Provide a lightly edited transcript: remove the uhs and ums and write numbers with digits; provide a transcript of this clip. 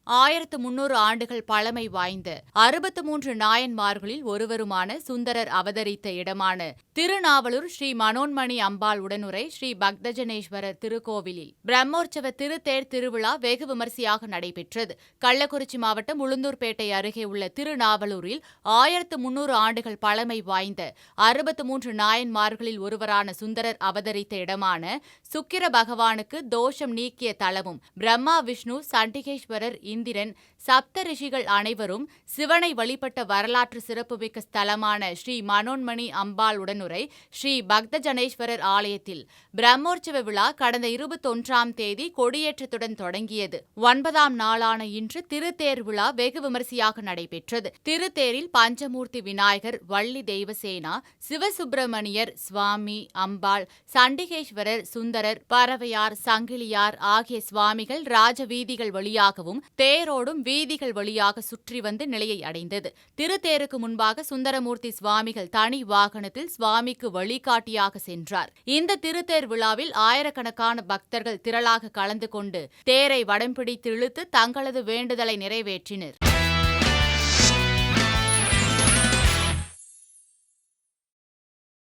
1300 ஆண்டுகள் பழமை வாய்ந்த 63 நாயன்மார்களில் ஒருவருமான சுந்தரர் அவதரித்த இடமான திருநாவலூர் ஸ்ரீ மனோன்மணி அம்பாள் உடனுறை ஸ்ரீ பக்தஜனேஸ்வரர் திருக்கோவிலில் பிரம்மோற்சவ திருத்தேர் திருவிழா வெகு விமரிசையாக நடைபெற்றது. கள்ளக்குறிச்சி மாவட்டம் உளுந்தூர்பேட்டை அருகே உள்ள திருநாவலூரில் 1300 ஆண்டுகள் பழமை வாய்ந்த 63 நாயன்மார்களில் ஒருவரான சுந்தரர் அவதரித்த இடமான சுக்கிர பகவானுக்கு தோஷம் நீக்கிய தலமும் பிரம்மா விஷ்ணு சண்டிகேஸ்வரர் இந்திரன் சப்த ரிஷிகள் அனைவரும் சிவனை வழிபட்ட வரலாற்று சிறப்புமிக்க ஸ்தலமான ஸ்ரீ மனோன்மணி அம்பாள் உடனுறை ஸ்ரீ பக்தஜனேஸ்வரர் ஆலயத்தில் பிரம்மோற்சவ விழா கடந்த 21ஆம் தேதி கொடியேற்றத்துடன் தொடங்கியது. 9ஆம் நாளான இன்று திருத்தேர் விழா வெகு விமரிசையாக நடைபெற்றது. திருத்தேரில் பஞ்சமூர்த்தி விநாயகர், வள்ளி தெய்வசேனா, சிவசுப்பிரமணியர், சுவாமி, அம்பாள், சண்டிகேஸ்வரர், சுந்தரர், பறவையார், சங்கிலியார் ஆகிய சுவாமிகள் ராஜ வீதிகள் வழியாகவும் தேரோடும் வீதிகள் வழியாக சுற்றி வந்து நிலையை அடைந்தது. திருத்தேருக்கு முன்பாக சுந்தரமூர்த்தி சுவாமிகள் தனி வாகனத்தில் சுவாமிக்கு வழிகாட்டியாக சென்றார். இந்த திருத்தேர் விழாவில் ஆயிரக்கணக்கான பக்தர்கள் திரளாக கலந்து கொண்டு தேரை வடம் பிடித்து இழுத்து தங்களது வேண்டுதலை நிறைவேற்றினர்.